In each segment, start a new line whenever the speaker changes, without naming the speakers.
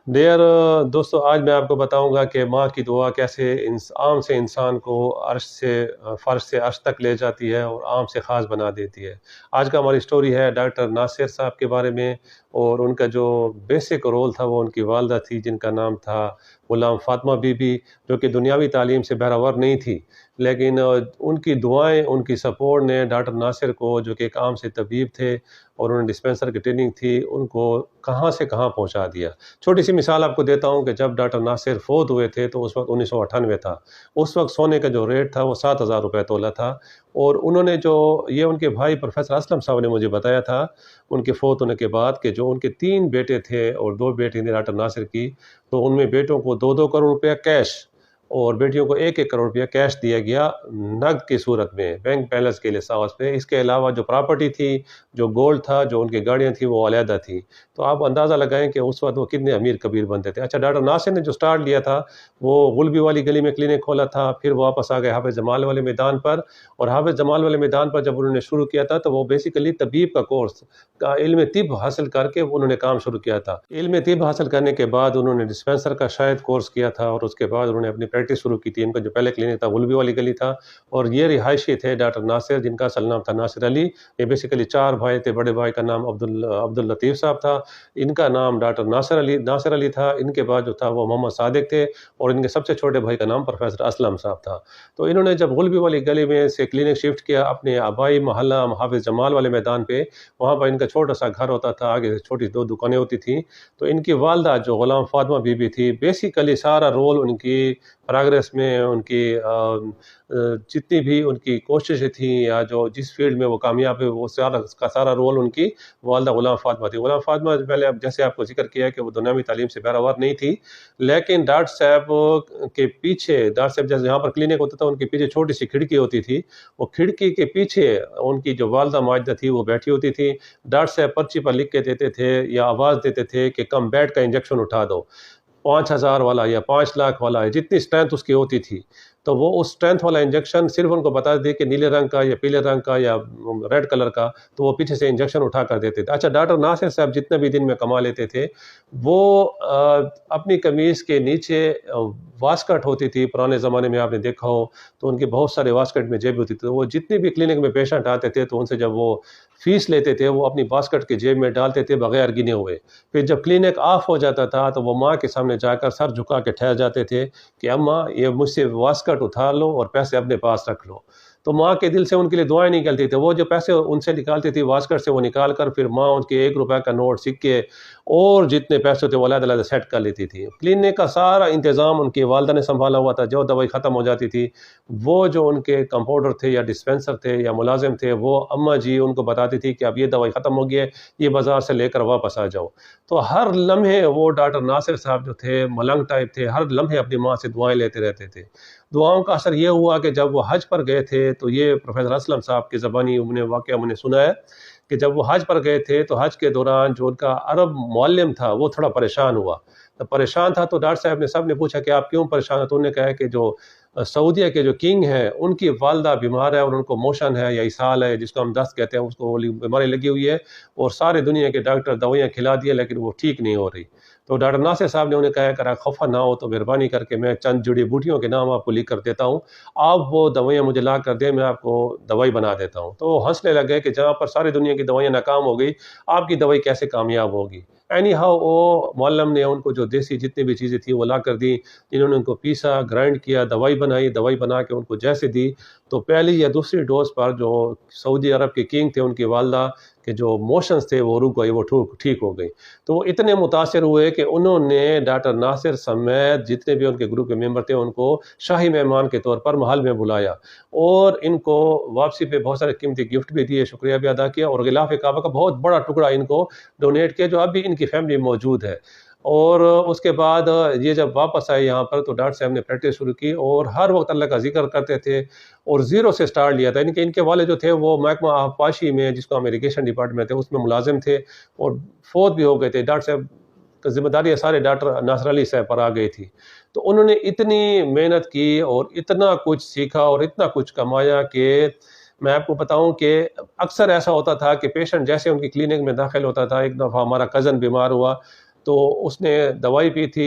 Dear دوستو، آج میں آپ کو بتاؤں گا کہ ماں کی دعا کیسے عام سے انسان کو عرش سے فرش سے عرش تک لے جاتی ہے اور عام سے خاص بنا دیتی ہے۔ آج کا ہماری سٹوری ہے ڈاکٹر ناصر صاحب کے بارے میں، اور ان کا جو بیسک رول تھا وہ ان کی والدہ تھی جن کا نام تھا غلام فاطمہ بی بی، جو کہ دنیاوی تعلیم سے بہرہ نہیں تھی، لیکن ان کی دعائیں، ان کی سپورٹ نے ڈاکٹر ناصر کو، جو کہ ایک عام سے طبیب تھے اور انہوں نے ڈسپینسر کی ٹریننگ تھی، ان کو کہاں سے کہاں پہنچا دیا۔ چھوٹی سی مثال آپ کو دیتا ہوں کہ جب ڈاکٹر ناصر فوت ہوئے تھے تو اس وقت 1998 تھا۔ اس وقت سونے کا جو ریٹ تھا وہ 7,000 روپے تولہ تھا، اور انہوں نے یہ ان کے بھائی پروفیسر اسلم صاحب نے مجھے بتایا تھا ان کے فوت ہونے کے بعد، کہ جو ان کے 3 بیٹے تھے اور 2 بیٹی تھیں ڈاکٹر ناصر کی، تو ان میں بیٹوں کو 2-2 کروڑ روپیہ کیش اور بیٹیوں کو 1-1 کروڑ روپیہ کیش دیا گیا، نقد کی صورت میں، بینک بیلنس کے لحاظ پہ۔ اس کے علاوہ جو پراپرٹی تھی، جو گولڈ تھا، جو ان کی گاڑیاں تھیں، وہ علیحدہ تھی۔ تو آپ اندازہ لگائیں کہ اس وقت وہ کتنے امیر کبیر بنتے تھے۔ اچھا، ڈاکٹر ناصر نے جو سٹارٹ لیا تھا وہ غلبی والی گلی میں کلینک کھولا تھا، پھر وہ واپس آ گئے حافظ جمال والے میدان پر، اور حافظ جمال والے میدان پر جب انہوں نے شروع کیا تھا تو وہ بیسیکلی طبیب کا کورس کا علم طب حاصل کر کے انہوں نے کام شروع کیا تھا۔ علم طب حاصل کرنے کے بعد انہوں نے ڈسپینسر کا شاید کورس کیا تھا، اور اس کے بعد انہوں نے اپنی پریکٹس شروع کی تھی۔ ان کا جو پہلے کلینک تھا غلبی والی گلی تھا، اور یہ رہائشی تھے ڈاکٹر ناصر، جن کا اصل نام تھا ناصر علی۔ یہ بیسیکلی 4 بھائی تھے، بڑے بھائی کا نام عبد اللطیف صاحب تھا، ان کا نام ڈاکٹر ناصر علی تھا، ان کے بعد جو تھا وہ محمد صادق تھے، اور ان کے سب سے چھوٹے بھائی کا نام پروفیسر اسلم صاحب تھا۔ تو انہوں نے جب غلبی والی گلی میں سے کلینک شفٹ کیا اپنے آبائی محلہ حافظ جمال والے میدان پہ، وہاں پر ان کا چھوٹا سا گھر ہوتا تھا، آگے سے چھوٹی 2 دکانیں ہوتی تھیں۔ تو ان کی والدہ جو غلام فاطمہ بی بی تھی، بیسیکلی سارا رول ان کی پروگریس میں، ان کی جتنی بھی ان کی کوششیں تھیں یا جو جس فیلڈ میں وہ کامیاب ہے، وہ سارا رول ان کی والدہ غلام فاطمہ تھی۔ غلام فاطمہ پہلے جیسے آپ کو ذکر کیا کہ وہ دنیاوی تعلیم سے بہرہ نہیں تھی، لیکن ڈاکٹر صاحب کے پیچھے، ڈاکٹر صاحب جیسے یہاں پر کلینک ہوتا تھا، ان کے پیچھے چھوٹی سی کھڑکی ہوتی تھی، وہ کھڑکی کے پیچھے ان کی جو والدہ ماجدہ تھی وہ بیٹھی ہوتی تھی۔ ڈاکٹر صاحب پرچی پر لکھ کے دیتے تھے یا آواز دیتے تھے کہ کم بیڈ کا انجیکشن اٹھا دو، 5,000 والا یا 5 لاکھ والا، جتنی اسٹرینتھ اس کی ہوتی تھی، تو وہ اس اسٹرینتھ والا انجیکشن صرف ان کو بتا دیتے کہ نیلے رنگ کا یا پیلے رنگ کا یا ریڈ کلر کا، تو وہ پیچھے سے انجیکشن اٹھا کر دیتے تھے۔ اچھا، ڈاکٹر ناصر صاحب جتنے بھی دن میں کما لیتے تھے، وہ اپنی قمیض کے نیچے واسکٹ ہوتی تھی، پرانے زمانے میں آپ نے دیکھا ہو تو ان کے بہت سارے واسکٹ میں جیب ہوتی تھی، تو وہ جتنے بھی کلینک میں پیشنٹ آتے تھے تو ان سے جب وہ فیس لیتے تھے وہ اپنی واسکٹ کے جیب میں ڈالتے تھے بغیر گنے ہوئے۔ پھر جب کلینک آف ہو جاتا تھا تو وہ ماں کے سامنے جا کر سر جھکا کے ٹھہر جاتے تھے کہ اماں یہ مجھ سے واسکٹ اٹھا لو اور پیسے اپنے پاس رکھ لو۔ تو ماں کے دل سے ان کے لیے دعائیں نکلتی تھیں، وہ جو پیسے ان سے نکالتی تھی واسکٹ سے، وہ نکال کر پھر ماں ان کے 1 روپے کا نوٹ، سکے اور جتنے پیسے تھے وہ علیحدہ علیحدہ سیٹ کر لیتی تھی۔ کلینک کا سارا انتظام ان کی والدہ نے سنبھالا ہوا تھا۔ جو دوائی ختم ہو جاتی تھی، وہ جو ان کے کمپاؤنڈر تھے یا ڈسپینسر تھے یا ملازم تھے، وہ اماں جی ان کو بتاتی تھی کہ اب یہ دوائی ختم ہو گئی ہے، یہ بازار سے لے کر واپس آ جاؤ۔ تو ہر لمحے وہ ڈاکٹر ناصر صاحب جو تھے ملنگ ٹائپ تھے، ہر لمحے اپنی ماں سے دعائیں لیتے رہتے تھے۔ دعاؤں کا اثر یہ ہوا کہ جب وہ حج پر گئے تھے تو یہ پروفیسر اسلم صاحب کی زبانی واقعہ میں نے سنا ہے کہ جب وہ حج پر گئے تھے تو حج کے دوران جو ان کا عرب معلم تھا وہ تھوڑا پریشان ہوا۔ تو پریشان تھا تو ڈاکٹر صاحب نے سب نے پوچھا کہ آپ کیوں پریشان ہیں؟ تو انہوں نے کہا کہ جو سعودیہ کے جو کنگ ہیں ان کی والدہ بیمار ہے اور ان کو موشن ہے یا اسہال ہے، جس کو ہم دست کہتے ہیں، اس کو بیماری لگی ہوئی ہے، اور سارے دنیا کے ڈاکٹر دوائیاں کھلا دیے لیکن وہ ٹھیک نہیں ہو رہی۔ تو ڈاکٹر ناصر صاحب نے انہیں کہا کہ اگر خفا نہ ہو تو مہربانی کر کے میں چند جڑی بوٹیوں کے نام آپ کو لکھ کر دیتا ہوں، آپ وہ دوائیاں مجھے لا کر دیں، میں آپ کو دوائی بنا دیتا ہوں۔ تو وہ ہنسنے لگے کہ جہاں پر ساری دنیا کی دوائیاں ناکام ہو گئی، آپ کی دوائی کیسے کامیاب ہوگی؟ اینی ہاؤ وہ معلم نے ان کو جو دیسی جتنی بھی چیزیں تھیں وہ لا کر دی، انہوں نے ان کو پیسا، گرائنڈ کیا، دوائی بنائی، دوائی بنا کے ان کو جیسے دی تو پہلی یا دوسری ڈوز پر جو سعودی عرب کے کنگ تھے ان کی والدہ کہ جو موشنز تھے وہ رک گئی، وہ ٹھیک ہو گئی۔ تو وہ اتنے متاثر ہوئے کہ انہوں نے ڈاکٹر ناصر سمیت جتنے بھی ان کے گروپ کے ممبر تھے ان کو شاہی مہمان کے طور پر محل میں بلایا، اور ان کو واپسی پہ بہت سارے قیمتی گفٹ بھی دیے، شکریہ بھی ادا کیا، اور غلاف کعبہ کا بہت بڑا ٹکڑا ان کو ڈونیٹ کیا جو اب بھی ان کی فیملی موجود ہے۔ اور اس کے بعد یہ جب واپس آئے یہاں پر تو ڈاکٹر صاحب نے پریکٹس شروع کی اور ہر وقت اللہ کا ذکر کرتے تھے، اور زیرو سے سٹارٹ لیا تھا۔ ان کے والد جو تھے وہ محکمہ آبپاشی میں، جس کو ہم اریگیشن ڈپارٹمنٹ تھے، اس میں ملازم تھے اور فوت بھی ہو گئے تھے۔ ڈاکٹر صاحب کی ذمہ داری سارے ڈاکٹر ناصر علی صاحب پر آ گئی تھی۔ تو انہوں نے اتنی محنت کی اور اتنا کچھ سیکھا اور اتنا کچھ کمایا کہ میں آپ کو بتاؤں کہ اکثر ایسا ہوتا تھا کہ پیشنٹ جیسے ان کی کلینک میں داخل ہوتا تھا، ایک دفعہ ہمارا کزن بیمار ہوا تو اس نے دوائی پی تھی،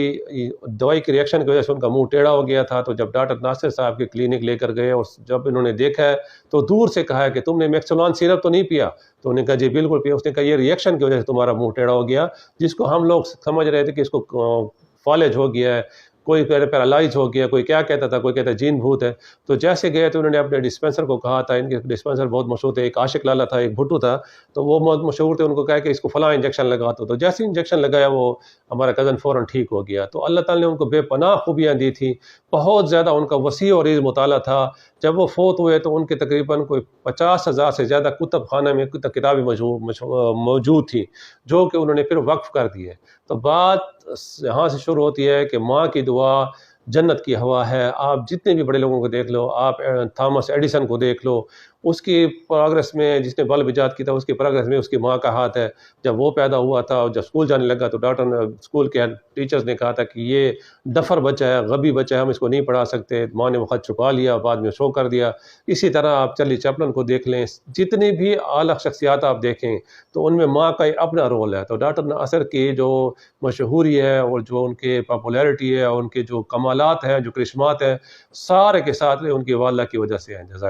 دوائی کی ریئیکشن کی وجہ سے ان کا منہ ٹیڑھا ہو گیا تھا. تو جب ڈاکٹر ناصر صاحب کے کلینک لے کر گئے اور جب انہوں نے دیکھا ہے تو دور سے کہا ہے کہ تم نے میکسولان سیرپ تو نہیں پیا؟ تو انہوں نے کہا جی بالکل پیا. اس نے کہا یہ ریئیکشن کی وجہ سے تمہارا منہ ٹیڑھا ہو گیا، جس کو ہم لوگ سمجھ رہے تھے کہ اس کو فالج ہو گیا ہے، کوئی پیرالائز ہو گیا، کوئی کیا کہتا تھا، کوئی کہتا ہے جین بھوت ہے. تو جیسے گئے تو انہوں نے اپنے ڈسپینسر کو کہا تھا، ان کے ڈسپینسر بہت مشہور تھے، ایک عاشق لالا تھا، ایک بھٹو تھا، تو وہ بہت مشہور تھے. ان کو کہا کہ اس کو فلاں انجیکشن لگا تو جیسے انجیکشن لگایا وہ ہمارا کزن فوراً ٹھیک ہو گیا. تو اللہ تعالیٰ نے ان کو بے پناہ خوبیاں دی تھیں، بہت زیادہ ان کا وسیع اور عریض مطالعہ تھا. جب وہ فوت ہوئے تو ان کے تقریباً کوئی 50,000 سے زیادہ کتب خانہ میں کتابیں موجود تھیں، جو کہ انہوں نے پھر وقف کر دی ہے. تو بات یہاں سے شروع ہوتی ہے کہ ماں کی دعا جنت کی ہوا ہے. آپ جتنے بھی بڑے لوگوں کو دیکھ لو، آپ تھامس ایڈیسن کو دیکھ لو، اس کی پروگرس میں، جس نے بلب ایجاد کیا تھا، اس کی پروگرس میں اس کی ماں کا ہاتھ ہے. جب وہ پیدا ہوا تھا اور جب اسکول جانے لگا تو ڈاکٹر نے، اسکول کے ٹیچرز نے کہا تھا کہ یہ ڈفر بچہ ہے، غبی بچہ ہے، ہم اس کو نہیں پڑھا سکتے. ماں نے وہ خط چھپا لیا، بعد میں شو کر دیا. اسی طرح آپ چارلی چیپلن کو دیکھ لیں، جتنی بھی اعلیٰ شخصیات آپ دیکھیں تو ان میں ماں کا اپنا رول ہے. تو ڈاکٹر ناصر کی جو مشہوری ہے اور جو ان کے پاپولیرٹی ہے اور ان کے جو کمالات ہیں، جو کرشمات ہیں، سارے کے ساتھ ان کی والدہ کی وجہ سے ہیں. جزاک